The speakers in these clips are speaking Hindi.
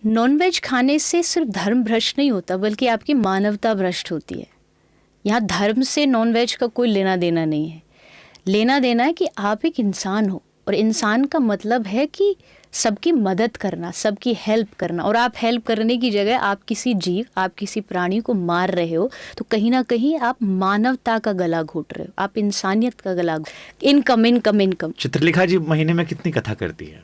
नॉनवेज खाने से सिर्फ धर्म भ्रष्ट नहीं होता, बल्कि आपकी मानवता भ्रष्ट होती है। यहाँ धर्म से नॉनवेज का कोई लेना देना नहीं है। लेना देना है कि आप एक इंसान हो, और इंसान का मतलब है कि सबकी मदद करना, सबकी हेल्प करना। और आप हेल्प करने की जगह आप किसी जीव, आप किसी प्राणी को मार रहे हो, तो कहीं ना कहीं आप मानवता का गला घोट रहे हो, आप इंसानियत का गला। इनकम। चित्रलेखा जी महीने में कितनी कथा करती है?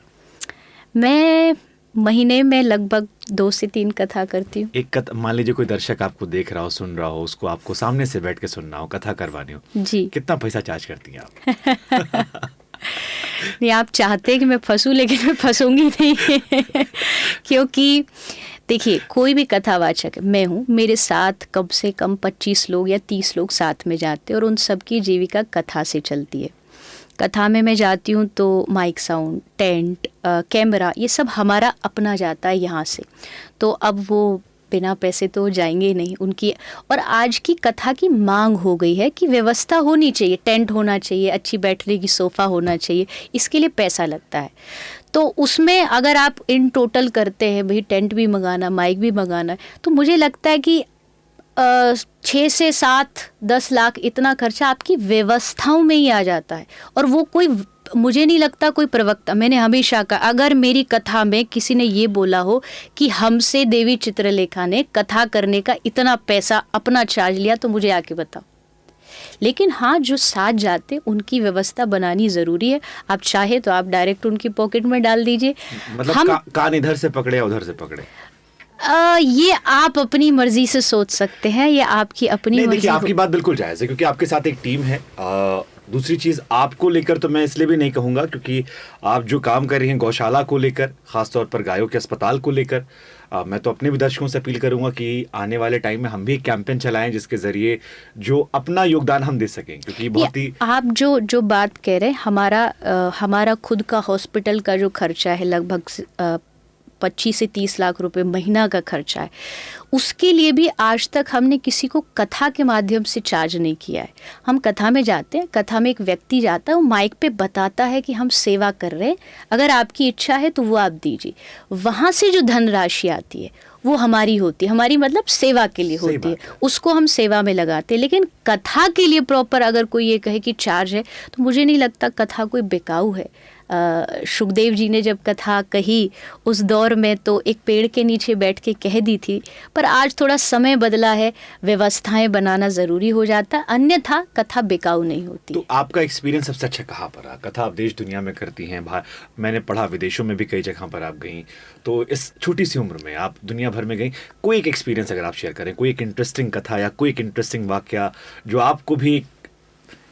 मैं महीने में लगभग 2 से 3 कथा करती हूँ। एक कथा, मान लीजिए कोई दर्शक आपको देख रहा हो, सुन रहा हो, उसको आपको सामने से बैठ के सुनना हो, कथा करवानी हो जी, कितना पैसा चार्ज करती हैं आप? नहीं, आप चाहते हैं कि मैं फंसूं, लेकिन मैं फंसूंगी नहीं क्योंकि देखिए, कोई भी कथावाचक, मैं हूँ, मेरे साथ कम से कम 25 लोग या 30 लोग साथ में जाते हैं, और उन सबकी जीविका कथा से चलती है। कथा में मैं जाती हूँ तो माइक साउंड, टेंट, कैमरा, ये सब हमारा अपना जाता है यहाँ से। तो अब वो बिना पैसे तो जाएंगे नहीं उनकी। और आज की कथा की मांग हो गई है कि व्यवस्था होनी चाहिए, टेंट होना चाहिए, अच्छी बैठने की सोफ़ा होना चाहिए, इसके लिए पैसा लगता है। तो उसमें अगर आप इन टोटल करते हैं, भाई टेंट भी मंगाना, माइक भी मंगाना, तो मुझे लगता है कि 6 से 7-10 लाख इतना खर्चा आपकी व्यवस्थाओं में ही आ जाता है। और वो कोई, मुझे नहीं लगता कोई प्रवक्ता, मैंने हमेशा कहा, अगर मेरी कथा में किसी ने ये बोला हो कि हमसे देवी चित्रलेखा ने कथा करने का इतना पैसा अपना चार्ज लिया, तो मुझे आके बताओ। लेकिन हाँ, जो साथ जाते उनकी व्यवस्था बनानी ज़रूरी है। आप चाहे तो आप डायरेक्ट उनकी पॉकेट में डाल दीजिए। मतलब कान इधर से पकड़े उधर से पकड़े, ये आप अपनी मर्जी से सोच सकते हैं, ये आपकी अपनी मर्जी। देखिए, आपकी बात बिल्कुल जायज़ है, क्योंकि आपके साथ एक टीम है। दूसरी चीज़ आपको लेकर तो मैं इसलिए भी नहीं कहूँगा, क्योंकि आप जो काम कर रही हैं गौशाला को लेकर, ख़ासतौर पर गायों के अस्पताल को लेकर, मैं तो अपने भी दर्शकों से अपील करूँगा कि आने वाले टाइम में हम भी एक कैंपेन चलाएं, जिसके ज़रिए जो अपना योगदान हम दे सकें, क्योंकि बहुत ही आप जो बात कह रहे हैं, हमारा खुद का हॉस्पिटल का जो खर्चा है, लगभग 25 से 30 लाख रुपए महीना का खर्चा है। उसके लिए भी आज तक हमने किसी को कथा के माध्यम से चार्ज नहीं किया है। हम कथा में जाते हैं, कथा में एक व्यक्ति जाता है, वो माइक पे बताता है कि हम सेवा कर रहे हैं, अगर आपकी इच्छा है तो वो आप दीजिए। वहाँ से जो धनराशि आती है वो हमारी होती है, हमारी मतलब सेवा के लिए होती है, उसको हम सेवा में लगाते हैं। लेकिन कथा के लिए प्रॉपर अगर कोई ये कहे कि चार्ज है, तो मुझे नहीं लगता कथा कोई बिकाऊ है। सुखदेव जी ने जब कथा कही उस दौर में तो एक पेड़ के नीचे बैठ के कह दी थी, पर आज थोड़ा समय बदला है, व्यवस्थाएं बनाना ज़रूरी हो जाता, अन्यथा कथा बिकाऊ नहीं होती। तो आपका एक्सपीरियंस सबसे अच्छा कहाँ पर रहा? कथा आप देश दुनिया में करती हैं, मैंने पढ़ा विदेशों में भी कई जगह पर आप गई, तो इस छोटी सी उम्र में आप दुनिया भर में गई, कोई एक एक्सपीरियंस अगर आप शेयर करें, कोई एक इंटरेस्टिंग कथा या कोई एक इंटरेस्टिंग वाकया जो आपको भी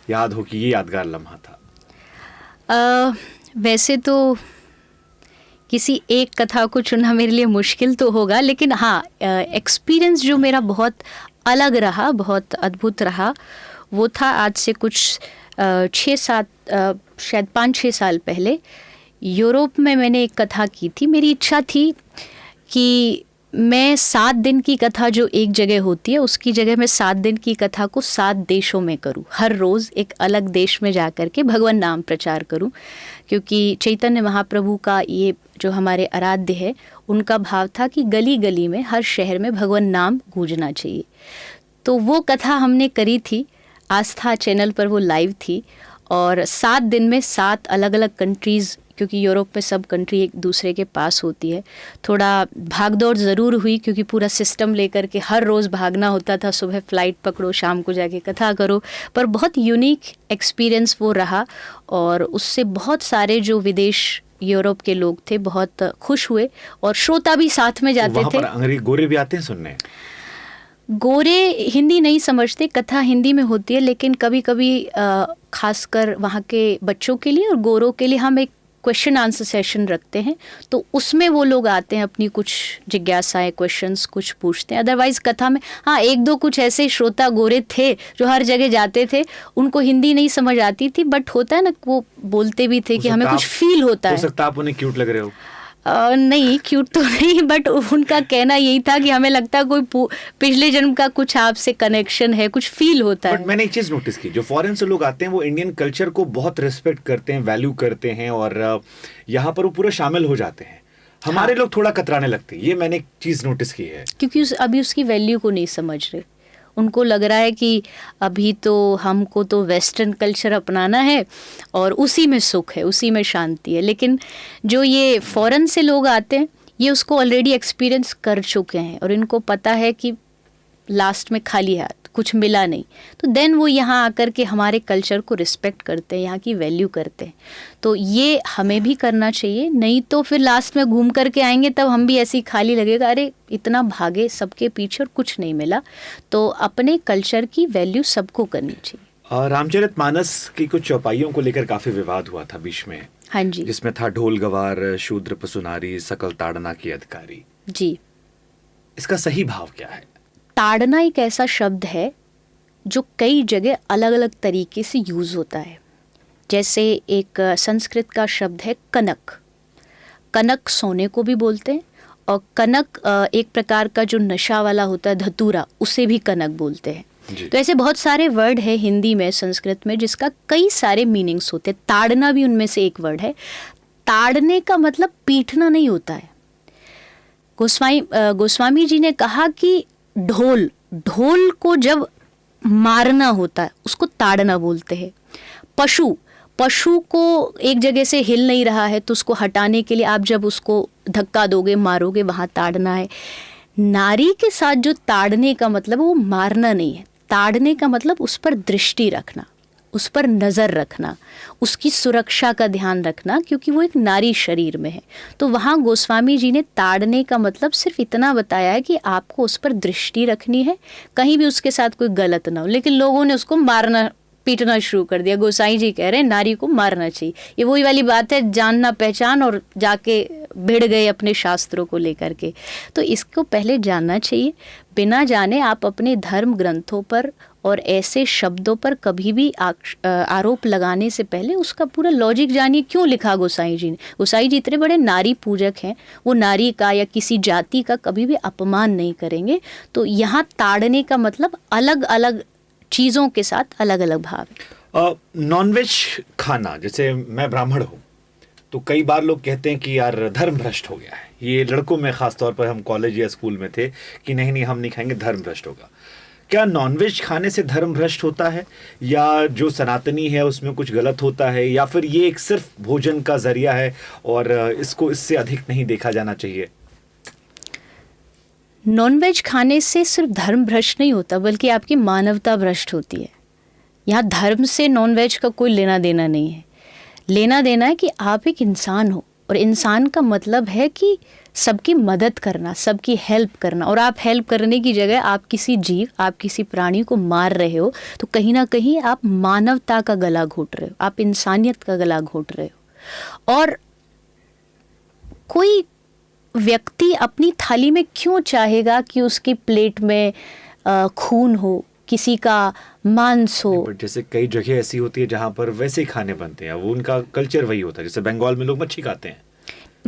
याद हो कि ये यादगार लम्हा था। वैसे तो किसी एक कथा को चुनना मेरे लिए मुश्किल तो होगा, लेकिन हाँ, एक्सपीरियंस जो मेरा बहुत अलग रहा, बहुत अद्भुत रहा, वो था आज से कुछ 6-7 शायद 5-6 साल पहले यूरोप में मैंने एक कथा की थी। मेरी इच्छा थी कि मैं 7 दिन की कथा जो एक जगह होती है, उसकी जगह मैं 7 दिन की कथा को 7 देशों में करूं, हर रोज़ एक अलग देश में जा कर के भगवान नाम प्रचार करूं, क्योंकि चैतन्य महाप्रभु का ये जो हमारे आराध्य है, उनका भाव था कि गली गली में, हर शहर में भगवान नाम गूंजना चाहिए। तो वो कथा हमने करी थी, आस्था चैनल पर वो लाइव थी, और 7 दिन में 7 अलग अलग कंट्रीज़, क्योंकि यूरोप में सब कंट्री एक दूसरे के पास होती है, थोड़ा भागदौड़ ज़रूर हुई, क्योंकि पूरा सिस्टम लेकर के हर रोज़ भागना होता था, सुबह फ़्लाइट पकड़ो, शाम को जाके कथा करो, पर बहुत यूनिक एक्सपीरियंस वो रहा। और उससे बहुत सारे जो विदेश यूरोप के लोग थे बहुत खुश हुए, और श्रोता भी साथ में जाते थे। अंग्रेज गोरे भी आते हैं सुनने? गोरे हिंदी नहीं समझते, कथा हिंदी में होती है, लेकिन कभी कभी खासकर वहाँ के बच्चों के लिए और गोरों के लिए हम एक क्वेश्चन आंसर सेशन रखते हैं, तो उसमें वो लोग आते हैं, अपनी कुछ जिज्ञासाएं, क्वेश्चंस कुछ पूछते हैं। अदरवाइज़ कथा में हाँ, 1-2 कुछ ऐसे श्रोता गोरे थे जो हर जगह जाते थे, उनको हिंदी नहीं समझ आती थी, बट होता है ना, वो बोलते भी थे कि हमें कुछ फील होता है। हो सकता है आप उन्हें क्यूट लग रहे हो? नहीं, क्यूट तो नहीं, बट उनका कहना यही था कि हमें लगता है कोई पिछले जन्म का कुछ आपसे कनेक्शन है, कुछ फील होता है। बट मैंने एक चीज़ नोटिस की, जो फॉरेन से लोग आते हैं वो इंडियन कल्चर को बहुत रिस्पेक्ट करते हैं, वैल्यू करते हैं, और यहाँ पर वो पूरे शामिल हो जाते हैं। हमारे लोग थोड़ा कतराने लगते हैं, ये मैंने एक चीज नोटिस की है। क्योंकि अभी उसकी वैल्यू को नहीं समझ रहे। उनको लग रहा है कि अभी तो हमको तो वेस्टर्न कल्चर अपनाना है और उसी में सुख है, उसी में शांति है। लेकिन जो ये फॉरेन से लोग आते हैं, ये उसको ऑलरेडी एक्सपीरियंस कर चुके हैं और इनको पता है कि लास्ट में खाली हाथ, कुछ मिला नहीं। तो देन वो यहाँ आकर के हमारे कल्चर को रिस्पेक्ट करते हैं, यहाँ की वैल्यू करते हैं। तो ये हमें भी करना चाहिए, नहीं तो फिर लास्ट में घूम करके आएंगे तब हम भी ऐसे ही खाली लगेगा, अरे इतना भागे सबके पीछे और कुछ नहीं मिला। तो अपने कल्चर की वैल्यू सबको करनी चाहिए। रामचरितमानस की कुछ चौपाइयों को लेकर काफी विवाद हुआ था बीच में। हाँ जी। जिसमें था ढोल गवार शूद्र पसुनारी सकल ताड़ना की अधिकारी जी। इसका सही भाव क्या है? ताड़ना एक ऐसा शब्द है जो कई जगह अलग अलग तरीके से यूज़ होता है। जैसे एक संस्कृत का शब्द है कनक। कनक सोने को भी बोलते हैं, और कनक एक प्रकार का जो नशा वाला होता है धतूरा, उसे भी कनक बोलते हैं। तो ऐसे बहुत सारे वर्ड है हिंदी में, संस्कृत में, जिसका कई सारे मीनिंग्स होते हैं। ताड़ना भी उनमें से एक वर्ड है। ताड़ने का मतलब पीटना नहीं होता है। गोस्वामी जी ने कहा कि ढोल को जब मारना होता है उसको ताड़ना बोलते हैं। पशु को एक जगह से हिल नहीं रहा है तो उसको हटाने के लिए आप जब उसको धक्का दोगे, मारोगे, वहाँ ताड़ना है। नारी के साथ जो ताड़ने का मतलब वो मारना नहीं है। ताड़ने का मतलब उस पर दृष्टि रखना, उस पर नज़र रखना, उसकी सुरक्षा का ध्यान रखना, क्योंकि वो एक नारी शरीर में है। तो वहाँ गोस्वामी जी ने ताड़ने का मतलब सिर्फ इतना बताया है कि आपको उस पर दृष्टि रखनी है, कहीं भी उसके साथ कोई गलत ना हो। लेकिन लोगों ने उसको मारना पीटना शुरू कर दिया। गोसाई जी कह रहे हैं नारी को मारना चाहिए। ये वही वाली बात है, जानना पहचान, और जाके भिड़ गए अपने शास्त्रों को लेकर के। तो इसको पहले जानना चाहिए। बिना जाने आप अपने धर्म ग्रंथों पर और ऐसे शब्दों पर कभी भी आरोप लगाने से पहले उसका पूरा लॉजिक जानिए, क्यों लिखा गोसाई जी ने। गोसाई जी इतने बड़े नारी पूजक हैं, वो नारी का या किसी जाति का कभी भी अपमान नहीं करेंगे। तो यहाँ ताड़ने का मतलब अलग अलग चीज़ों के साथ अलग अलग भाव है। नॉनवेज खाना, जैसे मैं ब्राह्मण हूँ तो कई बार लोग कहते हैं कि यार धर्म भ्रष्ट हो गया है। ये लड़कों में खास तौर पर, हम कॉलेज या स्कूल में थे कि नहीं हम नहीं खाएंगे, धर्म भ्रष्ट होगा। क्या नॉनवेज खाने से धर्म भ्रष्ट होता है, या जो सनातनी है उसमें कुछ गलत होता है, या फिर ये एक सिर्फ भोजन का जरिया है और इसको इससे अधिक नहीं देखा जाना चाहिए? नॉनवेज खाने से सिर्फ धर्म भ्रष्ट नहीं होता, बल्कि आपकी मानवता भ्रष्ट होती है। यहाँ धर्म से नॉनवेज का कोई लेना देना नहीं है। लेना देना है कि आप एक इंसान हो, और इंसान का मतलब है कि सबकी मदद करना, सबकी हेल्प करना। और आप हेल्प करने की जगह आप किसी जीव, आप किसी प्राणी को मार रहे हो, तो कहीं ना कहीं आप मानवता का गला घोट रहे हो, आप इंसानियत का गला घोट रहे हो। और कोई व्यक्ति अपनी थाली में क्यों चाहेगा कि उसकी प्लेट में खून हो, किसी का मांस हो? बट जैसे कई जगह ऐसी होती है जहाँ पर वैसे ही खाने बनते हैं, वो उनका कल्चर वही होता है। जैसे बंगाल में लोग मच्छी खाते हैं।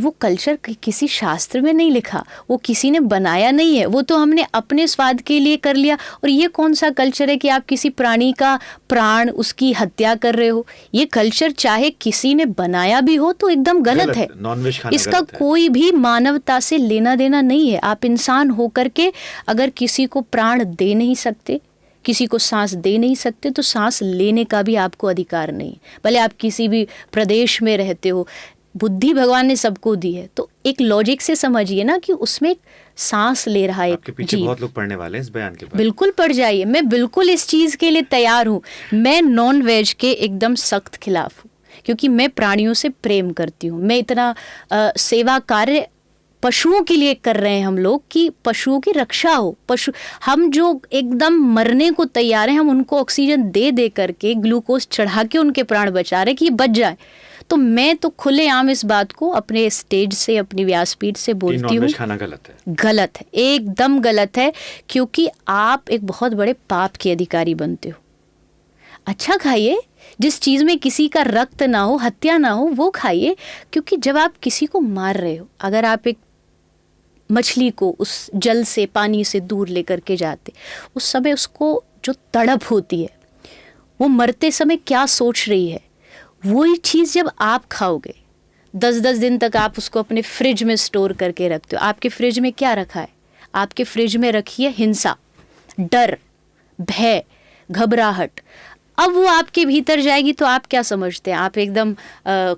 वो कल्चर किसी शास्त्र में नहीं लिखा, वो किसी ने बनाया नहीं है, वो तो हमने अपने स्वाद के लिए कर लिया। और ये कौन सा कल्चर है कि आप किसी प्राणी का प्राण, उसकी हत्या कर रहे हो? ये कल्चर चाहे किसी ने बनाया भी हो तो एकदम गलत है। नॉनवेज खाना इसका गलत है। कोई भी मानवता से लेना देना नहीं है। आप इंसान होकर के अगर किसी को प्राण दे नहीं सकते, किसी को सांस दे नहीं सकते, तो सांस लेने का भी आपको अधिकार नहीं। भले आप किसी भी प्रदेश में रहते हो, बुद्धि भगवान ने सबको दी है, तो एक लॉजिक से समझिए ना कि उसमें एक सांस ले रहा है। आपके पीछे बहुत लोग पढ़ने वाले हैं इस बयान के बाद। बिल्कुल पढ़ जाइए, मैं बिल्कुल इस चीज़ के लिए तैयार हूँ। मैं नॉन वेज के एकदम सख्त खिलाफ हूँ, क्योंकि मैं प्राणियों से प्रेम करती हूँ। मैं इतना सेवा कार्य पशुओं के लिए कर रहे हैं हम लोग कि पशुओं की रक्षा हो। पशु, हम जो एकदम मरने को तैयार हैं, हम उनको ऑक्सीजन दे दे करके, ग्लूकोज चढ़ा के उनके प्राण बचा रहे कि ये बच जाए। तो मैं तो खुलेआम इस बात को अपने स्टेज से, अपनी व्यासपीठ से बोलती हूँ, खाना गलत है। गलत है, एकदम गलत है, क्योंकि आप एक बहुत बड़े पाप के अधिकारी बनते हो। अच्छा खाइए, जिस चीज़ में किसी का रक्त ना हो, हत्या ना हो, वो खाइए। क्योंकि जब आप किसी को मार रहे हो, अगर आप एक मछली को उस जल से, पानी से दूर लेकर के जाते, उस समय उसको जो तड़प होती है, वो मरते समय क्या सोच रही है, वही चीज़ जब आप खाओगे, 10-10 दिन तक आप उसको अपने फ्रिज में स्टोर करके रखते हो। आपके फ्रिज में क्या रखा है? आपके फ्रिज में रखी है हिंसा, डर, भय, घबराहट। अब वो आपके भीतर जाएगी तो आप क्या समझते हैं? आप एकदम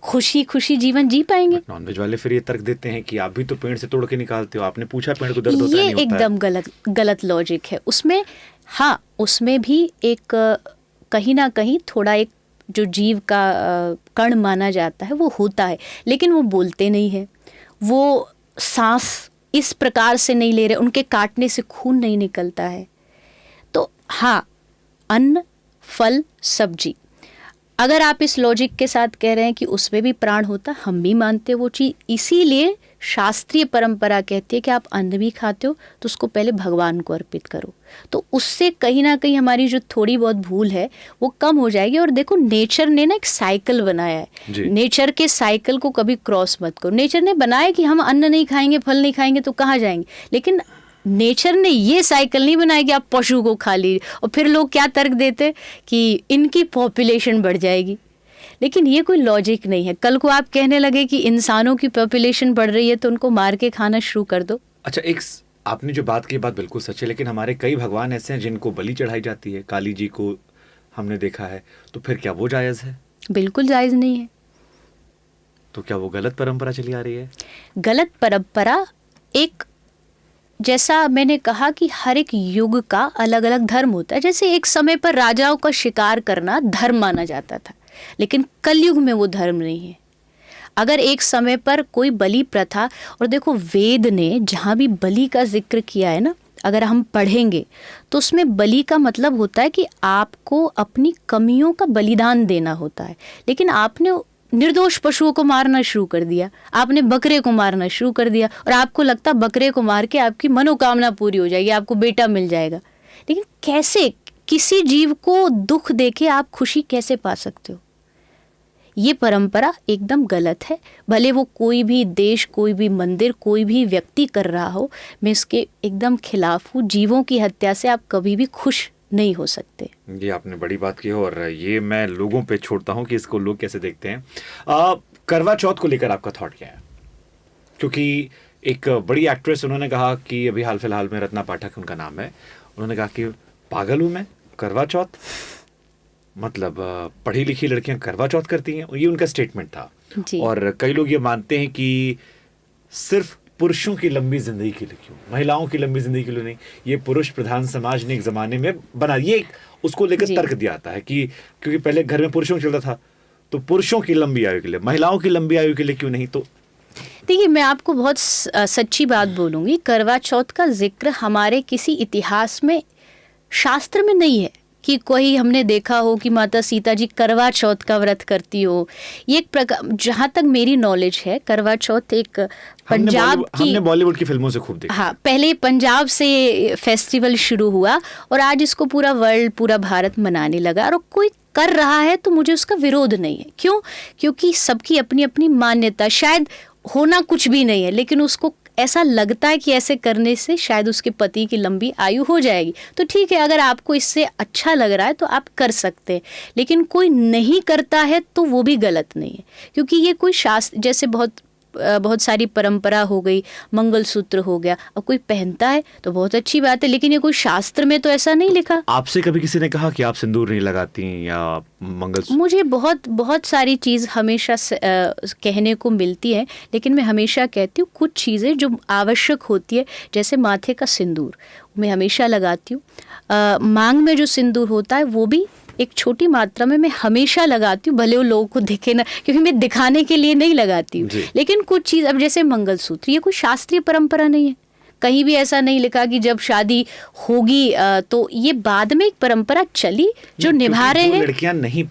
खुशी खुशी जीवन जी पाएंगे? नॉनवेज वाले फिर ये तर्क देते हैं कि आप भी तो पेड़ से तोड़ के निकालते हो, आपने पूछा पेड़ को दर्द होता ये नहीं होता एकदम गलत लॉजिक है उसमें। हाँ, उसमें भी एक कहीं ना कहीं थोड़ा एक जो जीव का कण माना जाता है वो होता है, लेकिन वो बोलते नहीं है, वो सांस इस प्रकार से नहीं ले रहे, उनके काटने से खून नहीं निकलता है। तो हाँ, अन्न, फल, सब्जी, अगर आप इस लॉजिक के साथ कह रहे हैं कि उसमें भी प्राण होता, हम भी मानते हैं वो चीज़। इसीलिए शास्त्रीय परंपरा कहती है कि आप अन्न भी खाते हो तो उसको पहले भगवान को अर्पित करो। तो उससे कहीं ना कहीं हमारी जो थोड़ी बहुत भूल है वो कम हो जाएगी। और देखो, नेचर ने ना एक साइकिल बनाया है, नेचर के साइकिल को कभी क्रॉस मत करो। नेचर ने बनाया कि हम अन्न नहीं खाएंगे, फल नहीं खाएंगे तो कहाँ जाएंगे, लेकिन नेचर ने ये साइकिल नहीं बनाया कि आप पशु को खा लीजिए। और फिर लोग क्या तर्क देते कि इनकी पॉपुलेशन बढ़ जाएगी, लेकिन ये कोई लॉजिक नहीं है। कल को आप कहने लगे कि इंसानों की पॉपुलेशन बढ़ रही है तो उनको मार के खाना शुरू कर दो। अच्छा, एक आपने जो बात की बात बिल्कुल सच है, लेकिन हमारे कई भगवान ऐसे हैं जिनको बलि चढ़ाई जाती है। काली जी को हमने देखा है, तो फिर क्या वो जायज़ है? बिल्कुल जायज़ नहीं है। तो क्या वो गलत परंपरा चली आ रही है? गलत परंपरा, एक जैसा मैंने कहा कि हर एक युग का अलग अलग धर्म होता है। जैसे एक समय पर राजाओं का शिकार करना धर्म माना जाता था, लेकिन कलयुग में वो धर्म नहीं है। अगर एक समय पर कोई बलि प्रथा, और देखो वेद ने जहाँ भी बलि का जिक्र किया है ना, अगर हम पढ़ेंगे तो उसमें बलि का मतलब होता है कि आपको अपनी कमियों का बलिदान देना होता है। लेकिन आपने निर्दोष पशुओं को मारना शुरू कर दिया, आपने बकरे को मारना शुरू कर दिया, और आपको लगता बकरे को मार के आपकी मनोकामना पूरी हो जाएगी, आपको बेटा मिल जाएगा। लेकिन कैसे, किसी जीव को दुख देके आप खुशी कैसे पा सकते हो? ये परंपरा एकदम गलत है। भले वो कोई भी देश, कोई भी मंदिर, कोई भी व्यक्ति कर रहा हो, मैं इसके एकदम खिलाफ हूँ। जीवों की हत्या से आप कभी भी खुश नहीं हो सकते। ये आपने बड़ी बात की, और ये मैं लोगों पे छोड़ता हूँ कि इसको लोग कैसे देखते हैं। करवा चौथ को लेकर आपका थॉट क्या है? क्योंकि एक बड़ी एक्ट्रेस, उन्होंने कहा कि अभी हाल फिलहाल में, रत्ना पाठक उनका नाम है, उन्होंने कहा कि पागल हूँ मैं, करवा चौथ मतलब पढ़ी लिखी लड़कियां करवा चौथ करती हैं, ये उनका स्टेटमेंट था। और कई लोग ये मानते हैं कि सिर्फ पुरुषों की लंबी जिंदगी के लिए, क्यों महिलाओं की लंबी जिंदगी के लिए नहीं, ये पुरुष प्रधान समाज ने एक जमाने में बना, ये उसको लेकर तर्क दिया जाता है कि क्योंकि पहले घर में पुरुषों चलता था, तो पुरुषों की लंबी आयु के लिए, महिलाओं की लंबी आयु के लिए क्यों नहीं? तो देखिए, मैं आपको बहुत सच्ची बात बोलूंगी, करवा चौथ का जिक्र हमारे किसी इतिहास में, शास्त्र में नहीं है कि कोई हमने देखा हो कि माता सीता जी करवा चौथ का व्रत करती हो। ये एक प्रकार, जहाँ तक मेरी नॉलेज है, करवा चौथ एक पंजाब की, हमने बॉलीवुड की फिल्मों से खूब देखा। हाँ, पहले पंजाब से फेस्टिवल शुरू हुआ और आज इसको पूरा वर्ल्ड, पूरा भारत मनाने लगा। और कोई कर रहा है तो मुझे उसका विरोध नहीं है। क्यों? क्योंकि सबकी अपनी अपनी मान्यता, शायद होना कुछ भी नहीं है, लेकिन उसको ऐसा लगता है कि ऐसे करने से शायद उसके पति की लंबी आयु हो जाएगी। तो ठीक है, अगर आपको इससे अच्छा लग रहा है तो आप कर सकते हैं, लेकिन कोई नहीं करता है तो वो भी गलत नहीं है। क्योंकि ये कोई शास्त्र, जैसे बहुत सारी परंपरा हो गई, मंगलसूत्र हो गया, अब कोई पहनता है तो बहुत अच्छी बात है, लेकिन ये कोई शास्त्र में तो ऐसा नहीं लिखा। आपसे कभी किसी ने कहा कि आप सिंदूर नहीं लगाती या मंगलसूत्र? मुझे बहुत सारी चीज़ हमेशा कहने को मिलती है, लेकिन मैं हमेशा कहती हूँ कुछ चीज़ें जो आवश्यक होती है, जैसे माथे का सिंदूर मैं हमेशा लगाती हूँ। मांग में जो सिंदूर होता है वो भी एक छोटी मात्रा में मैं हमेशा लगाती हूँ, भले वो लोगों को दिखे ना, क्योंकि मैं दिखाने के लिए नहीं लगाती हूँ। लेकिन कुछ चीज़, अब जैसे मंगलसूत्र, ये कोई शास्त्रीय परंपरा नहीं है, कहीं भी ऐसा नहीं लिखा कि जब शादी होगी तो ये बाद में एक परंपरा चली जो निभा रहे हैं। लड़कियां नहीं